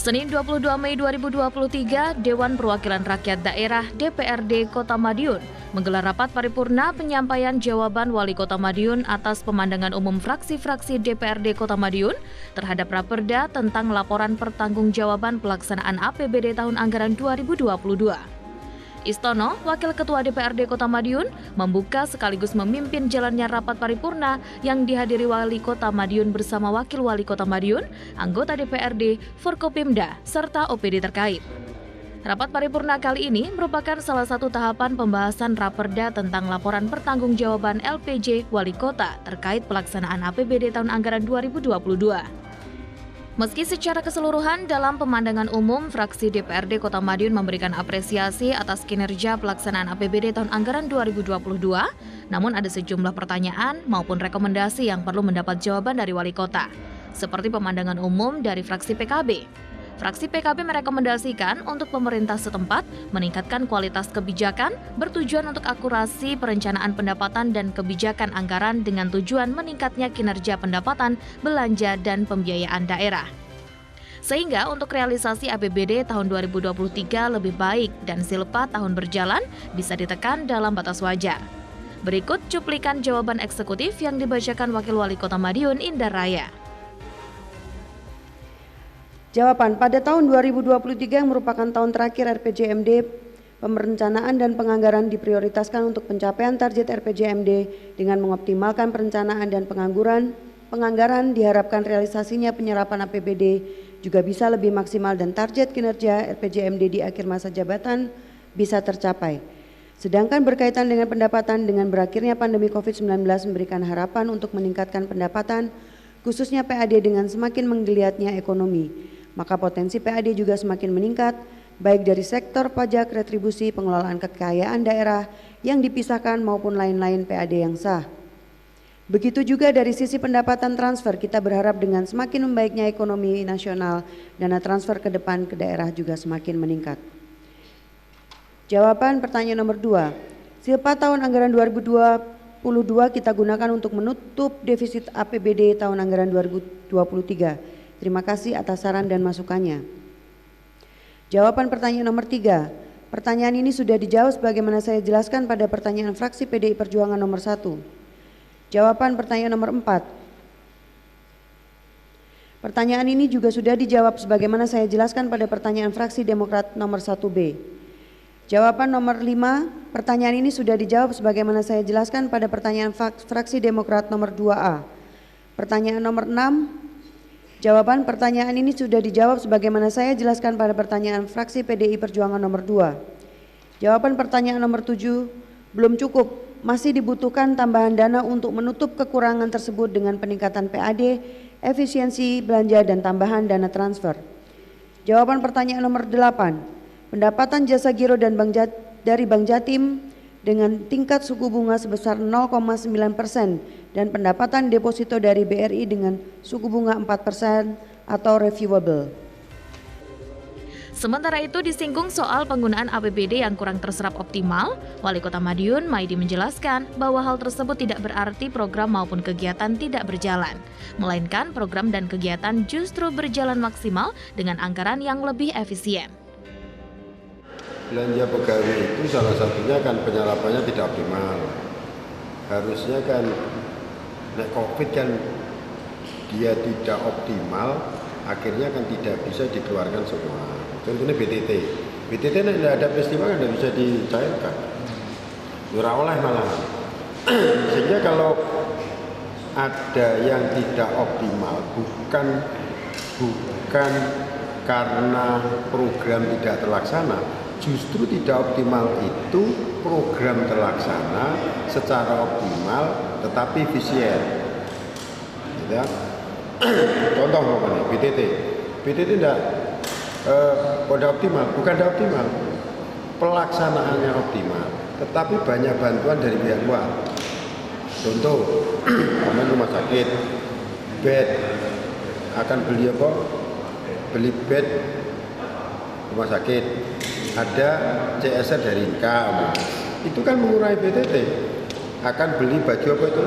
Senin 22 Mei 2023, Dewan Perwakilan Rakyat Daerah DPRD Kota Madiun menggelar rapat paripurna penyampaian jawaban Wali Kota Madiun atas pemandangan umum fraksi-fraksi DPRD Kota Madiun terhadap Raperda tentang laporan pertanggungjawaban pelaksanaan APBD tahun anggaran 2022. Istono, Wakil Ketua DPRD Kota Madiun, membuka sekaligus memimpin jalannya rapat paripurna yang dihadiri Wali Kota Madiun bersama Wakil Wali Kota Madiun, anggota DPRD, Forkopimda, serta OPD terkait. Rapat paripurna kali ini merupakan salah satu tahapan pembahasan Raperda tentang laporan pertanggungjawaban LPJ Wali Kota terkait pelaksanaan APBD tahun anggaran 2022. Meski secara keseluruhan dalam pemandangan umum, fraksi DPRD Kota Madiun memberikan apresiasi atas kinerja pelaksanaan APBD tahun anggaran 2022, namun ada sejumlah pertanyaan maupun rekomendasi yang perlu mendapat jawaban dari Wali Kota, seperti pemandangan umum dari fraksi PKB. Fraksi PKB merekomendasikan untuk pemerintah setempat meningkatkan kualitas kebijakan bertujuan untuk akurasi perencanaan pendapatan dan kebijakan anggaran dengan tujuan meningkatnya kinerja pendapatan, belanja, dan pembiayaan daerah. Sehingga untuk realisasi APBD tahun 2023 lebih baik dan silpa tahun berjalan bisa ditekan dalam batas wajar. Berikut cuplikan jawaban eksekutif yang dibacakan Wakil Wali Kota Madiun, Indah Raya. Jawaban, pada tahun 2023 yang merupakan tahun terakhir RPJMD, perencanaan dan penganggaran diprioritaskan untuk pencapaian target RPJMD dengan mengoptimalkan perencanaan dan penganggaran diharapkan realisasinya penyerapan APBD juga bisa lebih maksimal dan target kinerja RPJMD di akhir masa jabatan bisa tercapai. Sedangkan berkaitan dengan pendapatan, dengan berakhirnya pandemi COVID-19 memberikan harapan untuk meningkatkan pendapatan, khususnya PAD dengan semakin menggeliatnya ekonomi. Maka potensi PAD juga semakin meningkat, baik dari sektor pajak, retribusi, pengelolaan kekayaan daerah yang dipisahkan maupun lain-lain PAD yang sah. Begitu juga dari sisi pendapatan transfer, kita berharap dengan semakin membaiknya ekonomi nasional, dana transfer ke depan ke daerah juga semakin meningkat. Jawaban pertanyaan nomor 2, silpa tahun anggaran 2022 kita gunakan untuk menutup defisit APBD tahun anggaran 2023. Terima kasih atas saran dan masukannya. Jawaban pertanyaan nomor 3. Pertanyaan ini sudah dijawab sebagaimana saya jelaskan pada pertanyaan fraksi PDI Perjuangan nomor 1. Jawaban pertanyaan nomor 4. Pertanyaan ini juga sudah dijawab sebagaimana saya jelaskan pada pertanyaan fraksi Demokrat nomor 1B. Jawaban nomor 5. Pertanyaan ini sudah dijawab sebagaimana saya jelaskan pada pertanyaan fraksi Demokrat nomor 2A. Pertanyaan nomor 6. Jawaban pertanyaan ini sudah dijawab sebagaimana saya jelaskan pada pertanyaan fraksi PDI Perjuangan nomor 2. Jawaban pertanyaan nomor 7, belum cukup, masih dibutuhkan tambahan dana untuk menutup kekurangan tersebut dengan peningkatan PAD, efisiensi belanja dan tambahan dana transfer. Jawaban pertanyaan nomor 8, pendapatan jasa giro dan dari Bank Jatim dengan tingkat suku bunga sebesar 0,9% dan pendapatan deposito dari BRI dengan suku bunga 4% atau reviewable. Sementara itu disinggung soal penggunaan APBD yang kurang terserap optimal, Wali Kota Madiun, Maidi menjelaskan bahwa hal tersebut tidak berarti program maupun kegiatan tidak berjalan, melainkan program dan kegiatan justru berjalan maksimal dengan anggaran yang lebih efisien. Belanja pegawai itu salah satunya kan penyerapannya tidak optimal. Harusnya kan COVID kan dia tidak optimal, akhirnya kan tidak bisa dikeluarkan semua. Contohnya BTT tidak ada peristiwa kan tidak bisa dicairkan. Murah oleh malah. Sehingga kalau ada yang tidak optimal bukan karena program tidak terlaksana, justru tidak optimal itu program terlaksana secara optimal tetapi efisien. Ya. Contoh apa nih? BTT tidak optimal, bukan tidak optimal. Pelaksanaannya optimal, tetapi banyak bantuan dari pihak luar. Contoh, rumah sakit, bed akan beli apa? Beli bed rumah sakit. Ada CSR dari INKA, itu kan mengurangi BTT. Akan beli baju apa itu?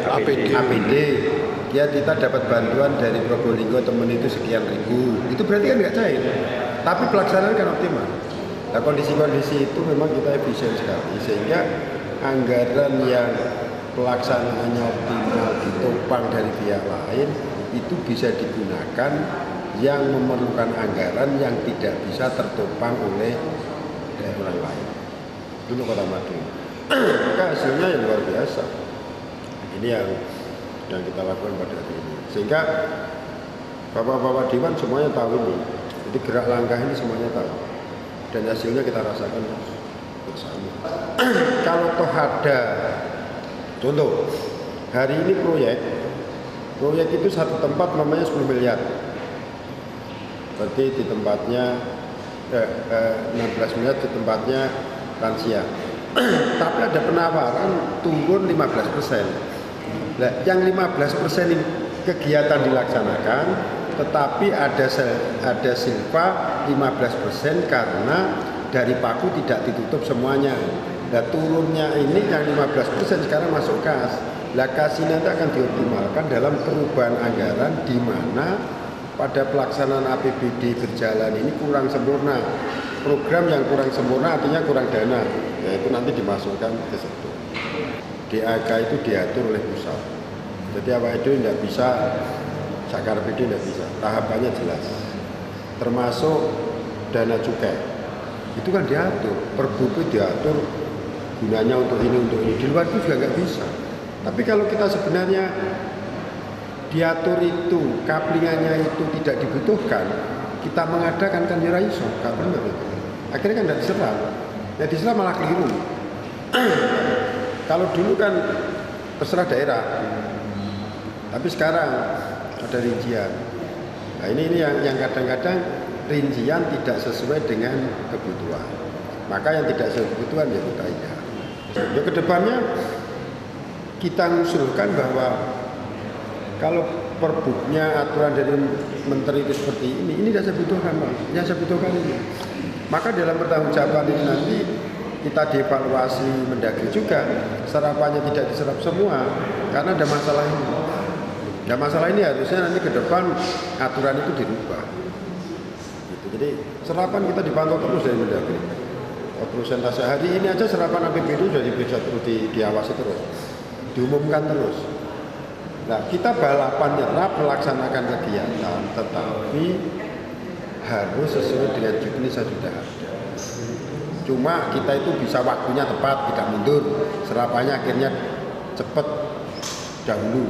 APD kita dapat bantuan dari Probolinggo temen itu sekian ribu, itu berarti kan nggak cair, tapi pelaksanaan kan optimal. Nah kondisi-kondisi itu memang kita efisien sekali, sehingga anggaran yang pelaksanaannya optimal ditopang dari pihak lain itu bisa digunakan yang memerlukan anggaran yang tidak bisa tertopang oleh daerah lain. Itu Kota Madiun. Maka hasilnya yang luar biasa. Ini yang kita lakukan pada hari ini. Sehingga Bapak-Bapak Dewan semuanya tahu ini. Jadi gerak langkah ini semuanya tahu. Dan hasilnya kita rasakan bersama. Kalau toh ada contoh, hari ini proyek itu satu tempat namanya 10 miliar. Berarti di tempatnya 16 miliar di tempatnya lansia. Tapi ada penawaran turun 15%. Nah, yang 15% ini kegiatan dilaksanakan, tetapi ada silpa 15% karena dari paku tidak ditutup semuanya. Nah, turunnya ini yang 15% sekarang masuk kas. Nah, kas ini nanti akan dioptimalkan dalam perubahan anggaran di mana pada pelaksanaan APBD berjalan ini kurang sempurna. Program yang kurang sempurna artinya kurang dana, yaitu nanti dimasukkan ke situ. DAK itu diatur oleh pusat. Jadi apa itu tidak bisa, Sakar PD tidak bisa. Tahapannya jelas. Termasuk dana cukai. Itu kan diatur, Perbup itu diatur gunanya untuk ini. Di luar itu juga nggak bisa. Tapi kalau kita sebenarnya diatur itu, kaplingannya itu tidak dibutuhkan, kita mengadakan kan ya iso, gak benar itu. Akhirnya kan tidak diserap. Ya diserap malah keliru. Kalau dulu kan terserah daerah. Tapi sekarang ada rincian. Nah ini yang kadang-kadang rincian tidak sesuai dengan kebutuhan. Maka yang tidak sesuai kebutuhan ya kita iya. Ya kedepannya kita mengusulkan bahwa kalau perbuknya aturan dari menteri itu seperti ini tidak saya butuhkan, Pak. Yang saya butuhkan ini. Maka dalam pertanggungjawaban ini nanti kita dievaluasi Mendagri juga, serapannya tidak diserap semua karena ada masalah ini. Ya masalah ini harusnya nanti ke depan aturan itu dirubah. Gitu. Jadi serapan kita dipantau terus dari Mendagri. Persentase hari ini aja serapan APBD sudah diperiksa terus, diawasi terus, diumumkan terus. Nah kita balapan nyerap melaksanakan kegiatan, tetapi harus sesuai dengan juknis yang sudah ada. Cuma kita itu bisa waktunya tepat, tidak mundur, serapannya akhirnya cepat dahulu.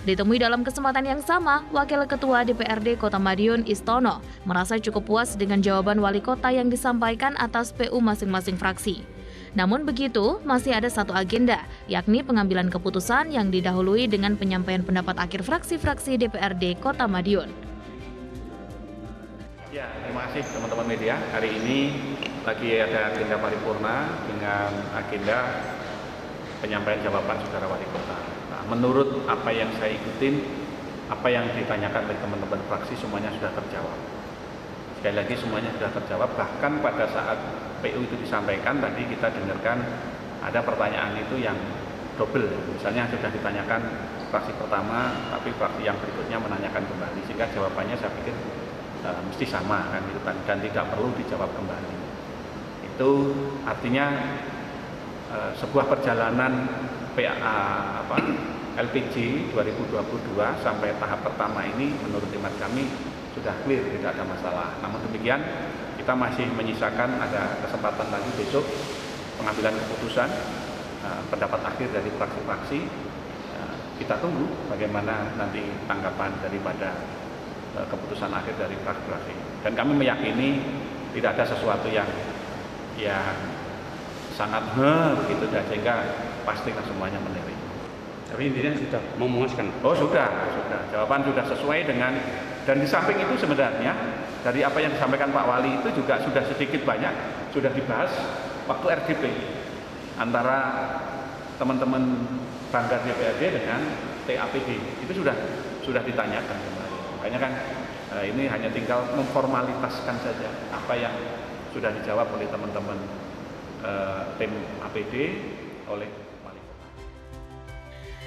Ditemui dalam kesempatan yang sama, Wakil Ketua DPRD Kota Madiun Istono merasa cukup puas dengan jawaban wali kota yang disampaikan atas PU masing-masing fraksi. Namun begitu, masih ada satu agenda, yakni pengambilan keputusan yang didahului dengan penyampaian pendapat akhir fraksi-fraksi DPRD Kota Madiun. Ya, terima kasih teman-teman media. Hari ini lagi ada agenda paripurna dengan agenda penyampaian jawaban saudara wali kota. Nah, menurut apa yang saya ikutin, apa yang ditanyakan oleh teman-teman fraksi semuanya sudah terjawab. Sekali lagi semuanya sudah terjawab, bahkan pada saat PU itu disampaikan tadi kita dengarkan ada pertanyaan itu yang double. Misalnya sudah ditanyakan fraksi pertama, tapi fraksi yang berikutnya menanyakan kembali, sehingga jawabannya saya pikir mesti sama kan gitu kan, dan tidak perlu dijawab kembali. Itu artinya sebuah perjalanan LPG 2022 sampai tahap pertama ini menurut hemat kami sudah clear, tidak ada masalah. Namun demikian kita masih menyisakan ada kesempatan lagi besok pengambilan keputusan pendapat akhir dari fraksi-fraksi. Kita tunggu bagaimana nanti tanggapan daripada keputusan akhir dari fraksi-fraksi. Dan kami meyakini tidak ada sesuatu yang sangat begitu dah, sehingga pastilah semuanya menerima. Tapi intinya sudah memuaskan. Oh sudah. Jawaban sudah sesuai dengan, dan di samping itu sebenarnya dari apa yang disampaikan Pak Wali itu juga sudah sedikit banyak sudah dibahas waktu RDP antara teman-teman banggar DPRD dengan TAPD, itu sudah ditanyakan kemarin. Makanya kan ini hanya tinggal memformalitaskan saja apa yang sudah dijawab oleh teman-teman tim APD oleh Wali Kota.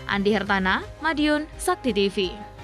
Andi Hertana, Madiun, Sakti TV.